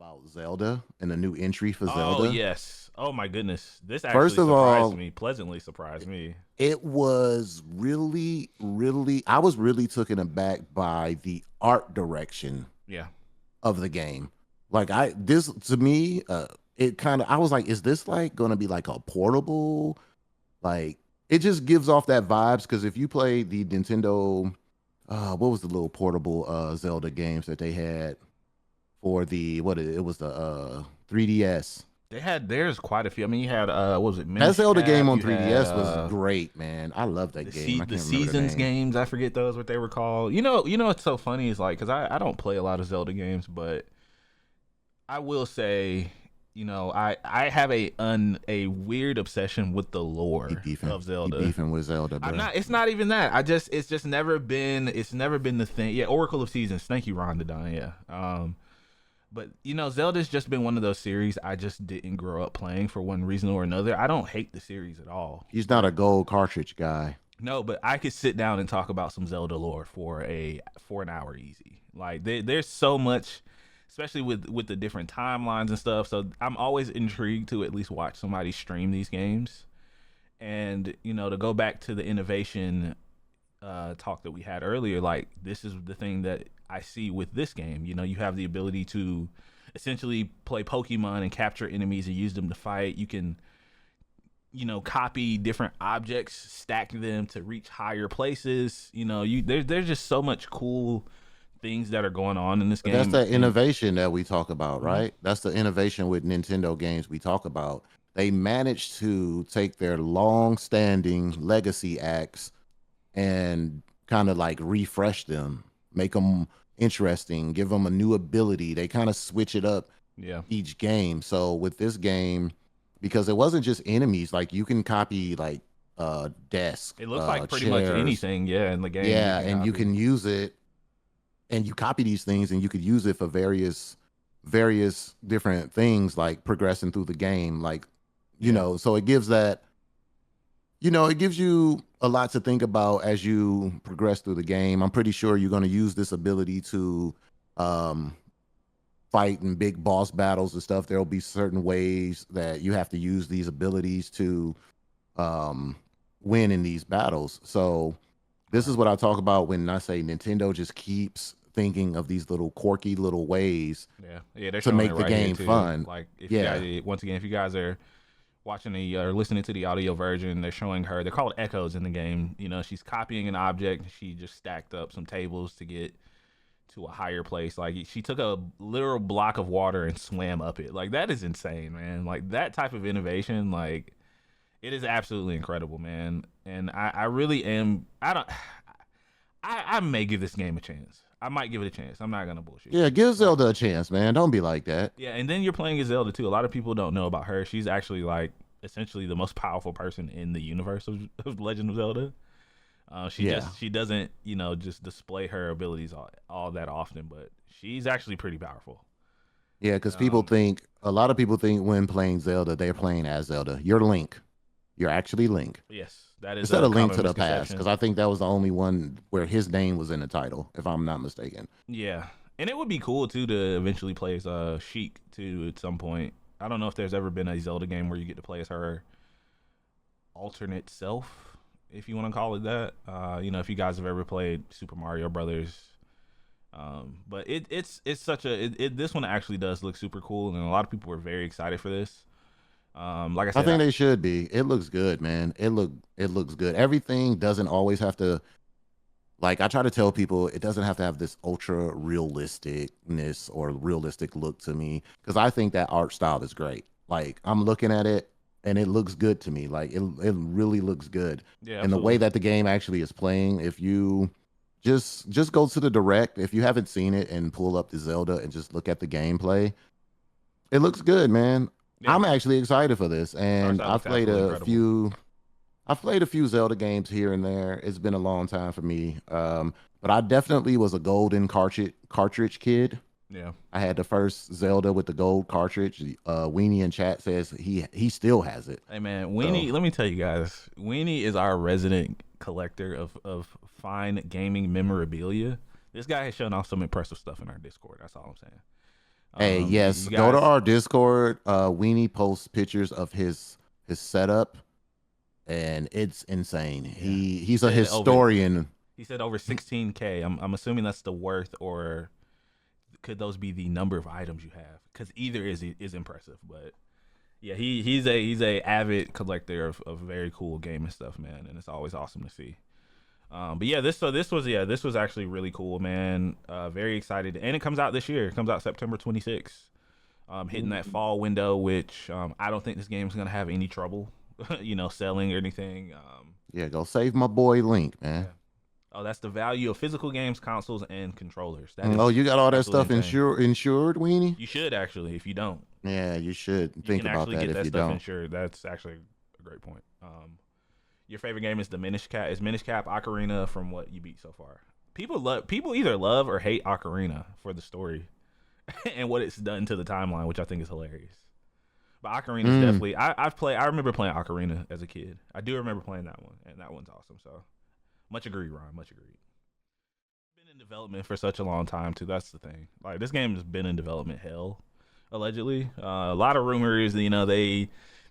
about Zelda and the new entry for Oh Zelda. yes. Oh my goodness. This First actually of surprised all, me, pleasantly surprised me. it was I was really taken aback by the art direction Yeah. of the game. Like this to me, it kind of I was like, is this like going to be like a portable? Like it just gives off that vibes because if you play the Nintendo, what was the little portable Zelda games that they had for the it was the 3DS. There's quite a few. I mean, you had what was it, That Minish Zelda game Cap, on you had 3DS was great, man. I love that game. I the can't remember the seasons name. games, I forget those what they were called. What's so funny is like cuz I don't play a lot of Zelda games, but I will say, I have a weird obsession with the He lore beefing. of He Zelda. beefing with Zelda, I'm bro. not. It's not even that. It's just never been the thing. Yeah, Oracle of Seasons. Thank you, Ron Don. Yeah. But Zelda's just been one of those series I just didn't grow up playing for one reason or another. I don't hate the series at all, He's not a but gold cartridge guy. no, but I could sit down and talk about some Zelda lore for an hour easy. Like there's so much, especially with the different timelines and stuff. So I'm always intrigued to at least watch somebody stream these games, and to go back to the innovation talk that we had earlier, like this is the thing that I see with this game. You have the ability to essentially play Pokemon and capture enemies and use them to fight. You can, copy different objects, stack them to reach higher places. There's just so much cool things that are going on in this But that's game. the And innovation that we talk about, mhm, right? That's the innovation with Nintendo games we talk about. They managed to take their long-standing legacy acts and kind of like refresh them, make them interesting, give them a new ability. They kind of switch it up yeah, each game. So with this game, because it wasn't just enemies, like you can copy like desk, it looks like pretty much chairs, anything. Yeah, in the game you yeah, can and you copy. can use it and you copy these things and you could use it for various different things like progressing through the game like Yeah, so it gives that it gives you a lot to think about as you progress through the game. I'm pretty sure you're going to use this ability to um fight in big boss battles and stuff. There'll be certain ways that you have to use these abilities to um win in these battles. So this is right. what I talk about when I say Nintendo just keeps thinking of these little quirky little ways Yeah, yeah, they're to showing it make the right here game too. fun. Like if you Yeah. guys, once again, if you guys are watching the or listening to the audio version, they're showing her. They're called echoes in the game. She's copying an object. She just stacked up some tables to get to a higher place. Like she took a literal block of water and swam up it. Like that is insane, man. Like that type of innovation, like it is absolutely incredible, man. And I really am. I don't. I may give this game a chance. I might give it a chance. I'm not gonna bullshit Yeah, you. give Like Zelda a chance, man. Don't be like that. yeah, and then you're playing as Zelda too. A lot of people don't know about her. She's actually like essentially the most powerful person in the universe of Legend of Zelda. Yeah. She doesn't just display her abilities all that often, but she's actually pretty powerful. Yeah, because Um, a lot of people think when playing Zelda, they're playing as Zelda. You're Link. You're actually Link. yes, that is Instead a of Link common to the Past, because misconception. I think that was the only one where his name was in the title, if I'm not mistaken. Yeah, and it would be cool too to eventually play as Sheik too at some point. I don't know if there's ever been a Zelda game where you get to play as her alternate self, if you want to call it that. If you guys have ever played Super Mario Brothers, but it's such a this one actually does look super cool, and a lot of people were very excited for this. Like I I said, think they should be. It looks good, man. It looks good. Everything doesn't always have to like I try to tell people it doesn't have to have this ultra realisticness or realistic look to me because I think that art style is great. Like I'm looking at it and it looks good to me. Like it really looks good. yeah, And the way absolutely. that the game actually is playing, if you just go to the direct, if you haven't seen it and pull up the Zelda and just look at the gameplay, it looks good, man. Yeah, I'm actually excited for this, art and style looks absolutely incredible. I've played a few Zelda games here and there. It's been a long time for me, but I definitely was a golden cartridge kid. Yeah. I had the first Zelda with the gold cartridge. Weenie in chat says he still has it. Hey man, So Weenie. Let me tell you guys, Weenie is our resident collector of fine gaming memorabilia. This guy has shown off some impressive stuff in our Discord. That's all I'm saying. Hey, You yes, go to guys, our Discord. Weenie posts pictures of his setup, and it's insane. yeah, He's a historian. he said over 16K. I'm assuming that's the worth, or could those be the number of items you have? Because either is impressive, but yeah, he's a avid collector of very cool game and stuff, man, and it's always awesome to see. But yeah, this was actually really cool, man. Very excited, and it comes out this year. It comes out September 26th. Hitting that fall window, which I don't think this game's gonna have any trouble, selling or anything. Yeah, go save my boy Link, man. Yeah. Oh, that's the value of physical games, consoles, and controllers. That Oh, is you got all that absolutely stuff insane. insured, Weenie? You should actually, if you don't, Yeah, you should you think can about actually that get if that you stuff don't. insured. That's actually a great point. Your favorite game is the Minish Cap. Is Minish Cap Ocarina from what you beat so far? People either love or hate Ocarina for the story and what it's done to the timeline, which I think is hilarious. But Ocarina is Mm. definitely I've played. I remember playing Ocarina as a kid. I do remember playing that one, and that one's awesome. So much agreed, Ron. Much agreed. Been in development for such a long time too. That's the thing. Like this game has been in development hell, allegedly. A lot of rumors.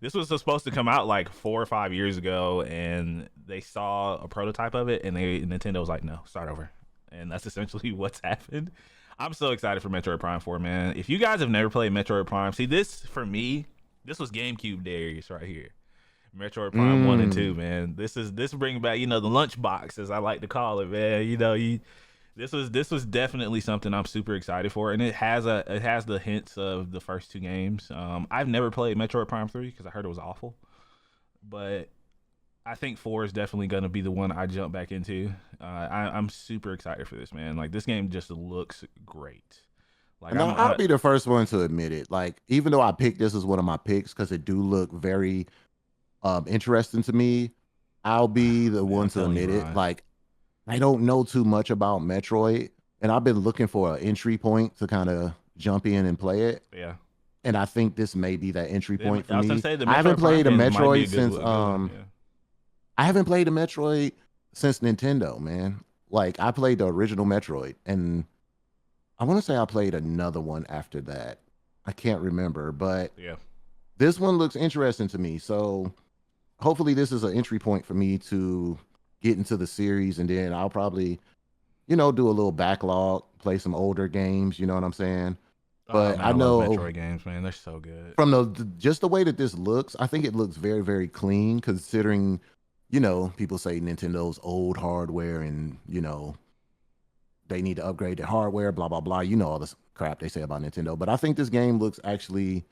This was supposed to come out like 4 or 5 years ago, and they saw a prototype of it, and Nintendo was like, no, start over, and that's essentially what's happened. I'm so excited for Metroid Prime 4, man. If you guys have never played Metroid Prime, see this for me, this was GameCube Darius right here. Metroid Prime 1 and 2, Mm. man. This brings back, the lunchbox as I like to call it, man. This was definitely something I'm super excited for, and it has the hints of the first two games. I've never played Metroid Prime 3 because I heard it was awful, but I think 4 is definitely gonna be the one I jump back into. I'm super excited for this, man. Like this game just looks great. Like No, I'm I'll I, be the first one to admit it. Like, even though I picked this as one of my picks because it do look very interesting to me, I'll be the man, one I'm to telling you, admit it. Ron. Like, I don't know too much about Metroid, and I've been looking for an entry point to kind of jump in and play it. Yeah, And I think this may be that entry point for I was gonna me. say the I haven't Metroid Prime played a games might be Metroid since a good one. Yeah. I haven't played a Metroid since Nintendo, man. Like I played the original Metroid, and I want to say I played another one after that. I can't remember, but Yeah. this one looks interesting to me. So hopefully this is an entry point for me to get into the series, and then I'll probably, do a little backlog, play some older games, you know what I'm saying? Oh But man, I I love know Metroid games, man. They're so good. from just the way that this looks, I think it looks very, very clean considering, people say Nintendo's old hardware and, they need to upgrade their hardware, blah, blah, blah. You know all this crap they say about Nintendo. But I think this game looks actually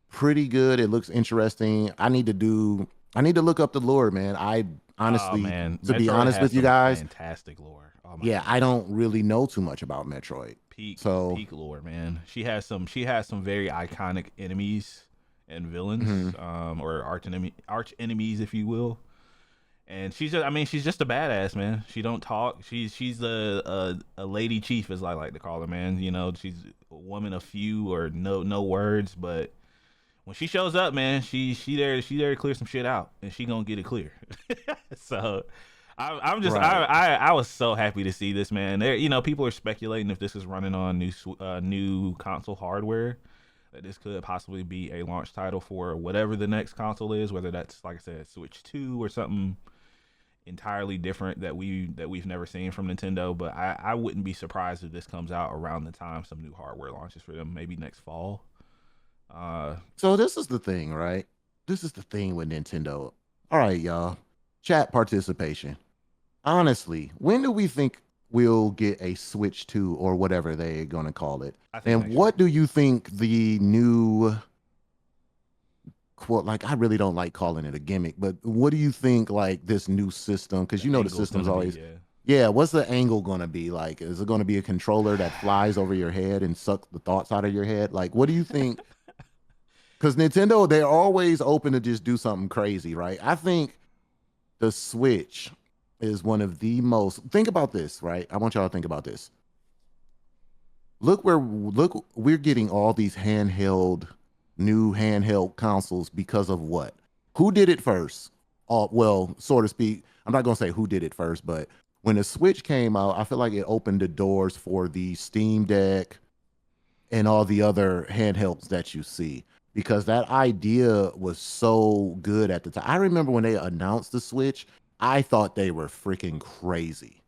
pretty good. It looks interesting. I need to look up the lore, man. I Oh honestly, man, to be Metroid honest has with you some guys, fantastic lore. Oh my yeah, I goodness, don't really know too much about Metroid. So, peak lore, man. She has some very iconic enemies and villains, mhm. or arch enemies, if you will. And she's just a badass, man. She don't talk. She's a lady chief, as I like to call her, man. She's a woman of few or no words, but when she shows up, man, she there to clear some shit out, and she gonna get it clear. So, I'm just Right. I was so happy to see this, man. There, people are speculating if this is running on new console hardware, that this could possibly be a launch title for whatever the next console is, whether that's like I said, Switch 2 or something entirely different that we've never seen from Nintendo. But I wouldn't be surprised if this comes out around the time some new hardware launches for them, maybe next fall. Uh, So this is the thing, right? This is the thing with Nintendo. All right, y'all. Chat participation. Honestly, when do we think we'll get a Switch 2 or whatever they're going to call it? I think And next year. what do you think the new quote, like I really don't like calling it a gimmick, but what do you think like this new system, cuz The the angle's system's gonna be, always, yeah. yeah, what's the angle going to be like? Is it going to be a controller that flies over your head and sucks the thoughts out of your head? Like what do you think? Cuz Nintendo, they're always open to just do something crazy, right? I think the Switch is one of the most. Think about this, right? I want y'all to think about this. Look, we're getting all these new handheld consoles because of what? Who did it first? Well, so to speak. I'm not gonna say who did it first, but when the Switch came out, I feel like it opened the doors for the Steam Deck and all the other handhelds that you see, because that idea was so good at the time. I remember when they announced the Switch, I thought they were freaking crazy.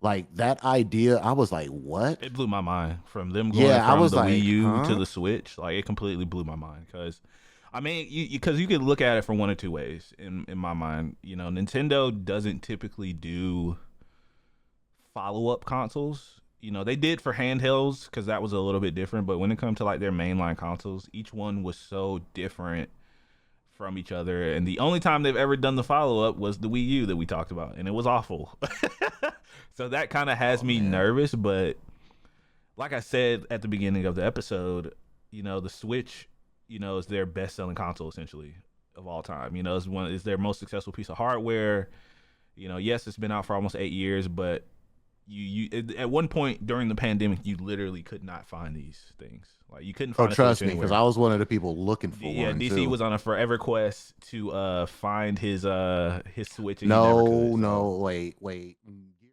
Like that idea, I was like, "What?" It blew my mind from them going Yeah, I from was the Wii like, U to "Huh?" the Switch. Like it completely blew my mind because, I mean, because you could look at it from one or two ways in my mind. You know, Nintendo doesn't typically do follow up consoles. You know, they did for handhelds because that was a little bit different. But when it comes to like their mainline consoles, each one was so different from each other. And the only time they've ever done the follow up was the Wii U that we talked about, and it was awful. So that kind of has Oh me man. nervous. But like I said at the beginning of the episode, you know, the Switch, you know, is their best selling console essentially of all time. You know, it's their most successful piece of hardware. You know, yes, it's been out for almost 8 years, but at one point during the pandemic, you literally could not find these things. Like you couldn't Oh, find a Switch trust me, because anywhere. I was one of the people looking for Yeah, one DC too. was on a forever quest to find his Switch and he never could. No, So no, wait, wait.